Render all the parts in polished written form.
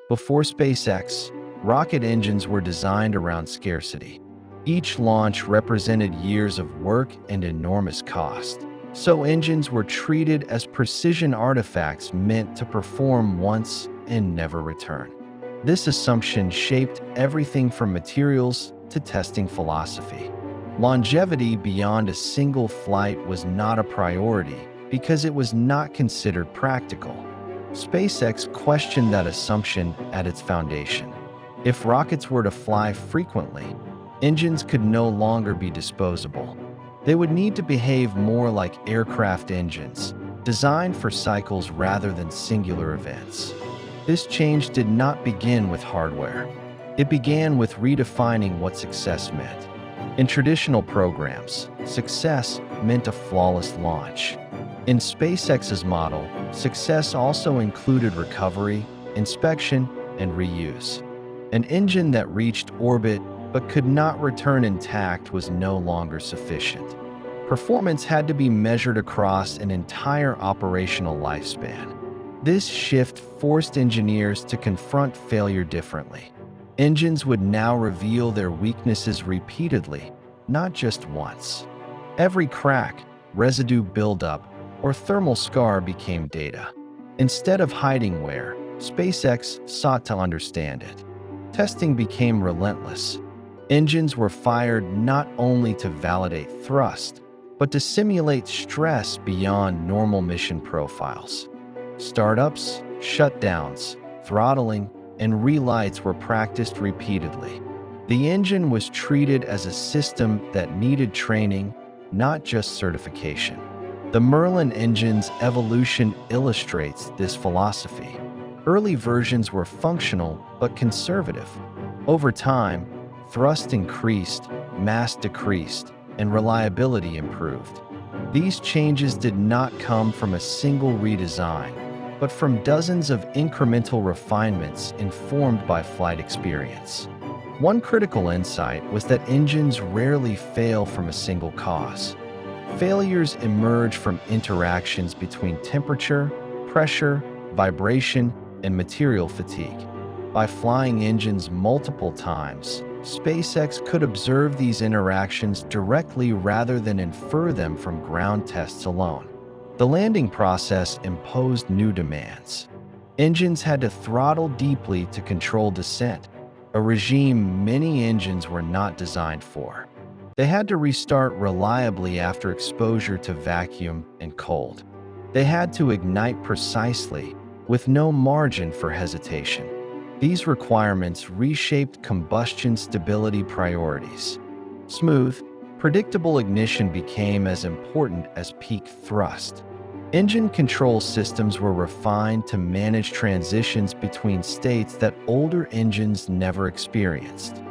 Before SpaceX, rocket engines were designed around scarcity. Each launch represented years of work and enormous cost, so engines were treated as precision artifacts meant to perform once and never return. This assumption shaped everything from materials to testing philosophy. Longevity beyond a single flight was not a priority because it was not considered practical. SpaceX questioned that assumption at its foundation. If rockets were to fly frequently, engines could no longer be disposable. They would need to behave more like aircraft engines, designed for cycles rather than singular events. This change did not begin with hardware. It began with redefining what success meant. In traditional programs, success meant a flawless launch. In SpaceX's model, success also included recovery, inspection, and reuse. An engine that reached orbit but could not return intact was no longer sufficient. Performance had to be measured across an entire operational lifespan. This shift forced engineers to confront failure differently. Engines would now reveal their weaknesses repeatedly, not just once. Every crack, residue buildup, or thermal scar became data. Instead of hiding wear, SpaceX sought to understand it. Testing became relentless. Engines were fired not only to validate thrust, but to simulate stress beyond normal mission profiles. Startups, shutdowns, throttling, and relights were practiced repeatedly. The engine was treated as a system that needed training, not just certification. The Merlin engine's evolution illustrates this philosophy. Early versions were functional but conservative. Over time, thrust increased, mass decreased, and reliability improved. These changes did not come from a single redesign, but from dozens of incremental refinements informed by flight experience. One critical insight was that engines rarely fail from a single cause. Failures emerge from interactions between temperature, pressure, vibration, and material fatigue. By flying engines multiple times, SpaceX could observe these interactions directly rather than infer them from ground tests alone. The landing process imposed new demands. Engines had to throttle deeply to control descent, a regime many engines were not designed for. They had to restart reliably after exposure to vacuum and cold. They had to ignite precisely, with no margin for hesitation. These requirements reshaped combustion stability priorities. Smooth, predictable ignition became as important as peak thrust. Engine control systems were refined to manage transitions between states that older engines never experienced.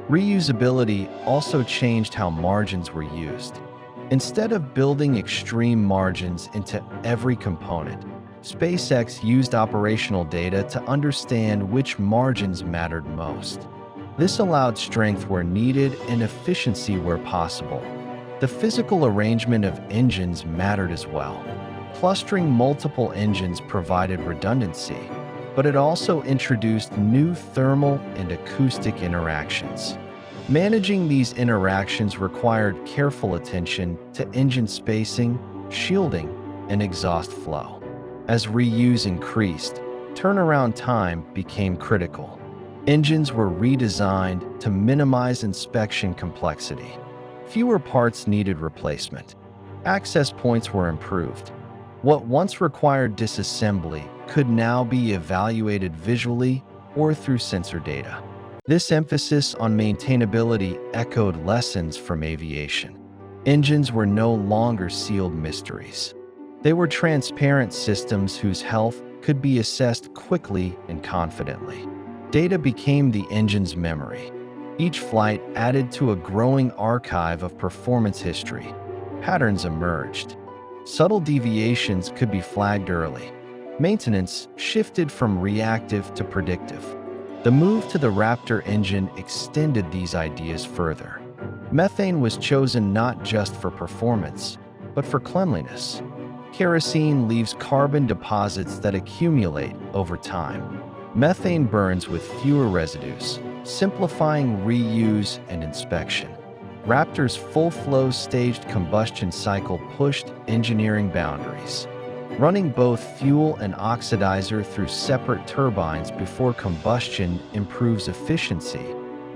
Reusability also changed how margins were used. Instead of building extreme margins into every component, SpaceX used operational data to understand which margins mattered most. This allowed strength where needed and efficiency where possible. The physical arrangement of engines mattered as well. Clustering multiple engines provided redundancy, but it also introduced new thermal and acoustic interactions. Managing these interactions required careful attention to engine spacing, shielding, and exhaust flow. As reuse increased, turnaround time became critical. Engines were redesigned to minimize inspection complexity. Fewer parts needed replacement. Access points were improved. What once required disassembly could now be evaluated visually or through sensor data. This emphasis on maintainability echoed lessons from aviation. Engines were no longer sealed mysteries. They were transparent systems whose health could be assessed quickly and confidently. Data became the engine's memory. Each flight added to a growing archive of performance history. Patterns emerged. Subtle deviations could be flagged early. Maintenance shifted from reactive to predictive. The move to the Raptor engine extended these ideas further. Methane was chosen not just for performance, but for cleanliness. Kerosene leaves carbon deposits that accumulate over time. Methane burns with fewer residues, simplifying reuse and inspection. Raptor's full-flow staged combustion cycle pushed engineering boundaries. Running both fuel and oxidizer through separate turbines before combustion improves efficiency,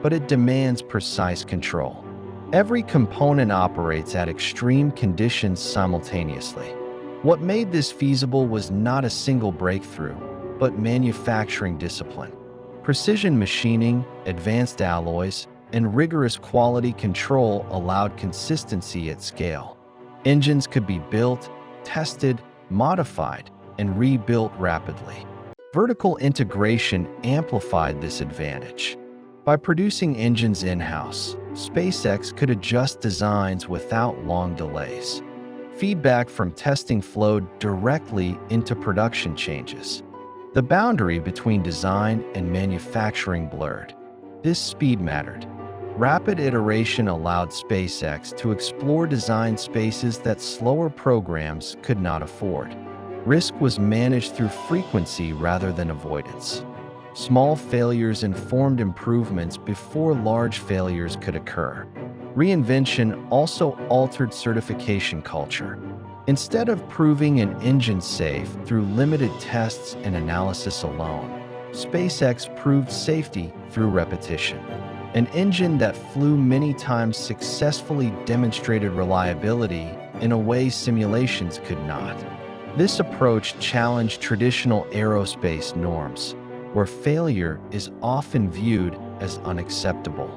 but it demands precise control. Every component operates at extreme conditions simultaneously. What made this feasible was not a single breakthrough, but manufacturing discipline. Precision machining, advanced alloys, and rigorous quality control allowed consistency at scale. Engines could be built, tested, modified, and rebuilt rapidly. Vertical integration amplified this advantage. By producing engines in-house, SpaceX could adjust designs without long delays. Feedback from testing flowed directly into production changes. The boundary between design and manufacturing blurred. This speed mattered. Rapid iteration allowed SpaceX to explore design spaces that slower programs could not afford. Risk was managed through frequency rather than avoidance. Small failures informed improvements before large failures could occur. Reinvention also altered certification culture. Instead of proving an engine safe through limited tests and analysis alone, SpaceX proved safety through repetition. An engine that flew many times successfully demonstrated reliability in a way simulations could not. This approach challenged traditional aerospace norms, where failure is often viewed as unacceptable.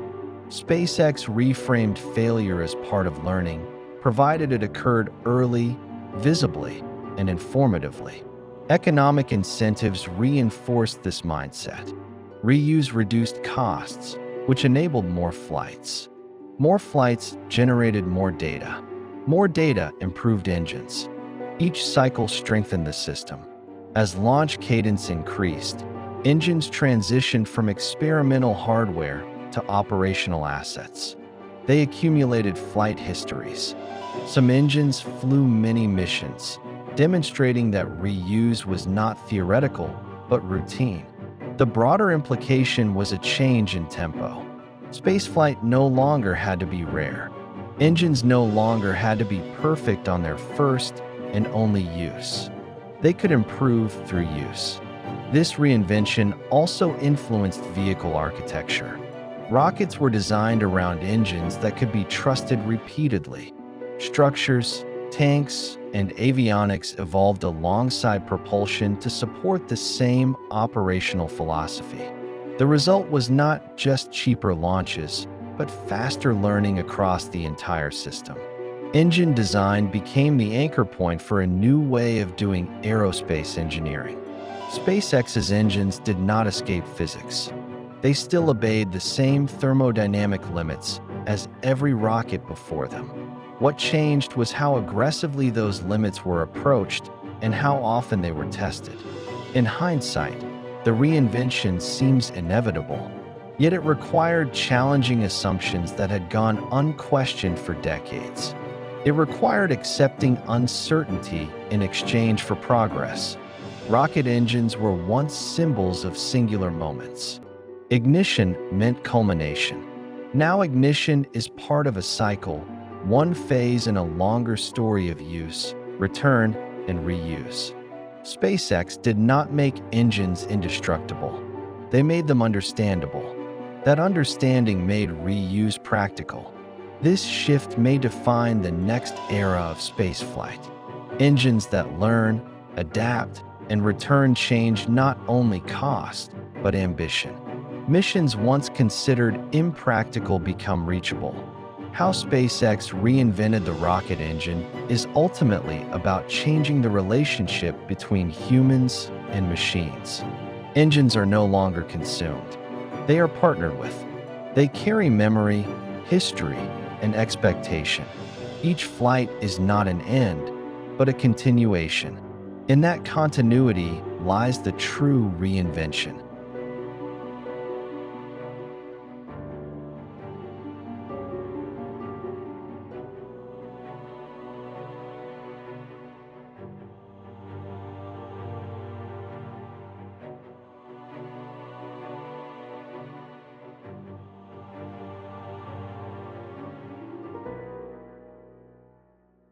SpaceX reframed failure as part of learning, provided it occurred early, visibly, and informatively. Economic incentives reinforced this mindset. Reuse reduced costs, which enabled more flights. More flights generated more data. More data improved engines. Each cycle strengthened the system. As launch cadence increased, engines transitioned from experimental hardware to operational assets. They accumulated flight histories. Some engines flew many missions, demonstrating that reuse was not theoretical, but routine. The broader implication was a change in tempo. Spaceflight no longer had to be rare. Engines no longer had to be perfect on their first and only use. They could improve through use. This reinvention also influenced vehicle architecture. Rockets were designed around engines that could be trusted repeatedly. Structures, tanks, and avionics evolved alongside propulsion to support the same operational philosophy. The result was not just cheaper launches, but faster learning across the entire system. Engine design became the anchor point for a new way of doing aerospace engineering. SpaceX's engines did not escape physics. They still obeyed the same thermodynamic limits as every rocket before them. What changed was how aggressively those limits were approached and how often they were tested. In hindsight, the reinvention seems inevitable, yet it required challenging assumptions that had gone unquestioned for decades. It required accepting uncertainty in exchange for progress. Rocket engines were once symbols of singular moments. Ignition meant culmination. Now ignition is part of a cycle, one phase in a longer story of use, return, and reuse. SpaceX did not make engines indestructible. They made them understandable. That understanding made reuse practical. This shift may define the next era of spaceflight. Engines that learn, adapt, and return change not only cost, but ambition. Missions once considered impractical become reachable. How SpaceX reinvented the rocket engine is ultimately about changing the relationship between humans and machines. Engines are no longer consumed. They are partnered with. They carry memory, history, and expectation. Each flight is not an end, but a continuation. In that continuity lies the true reinvention.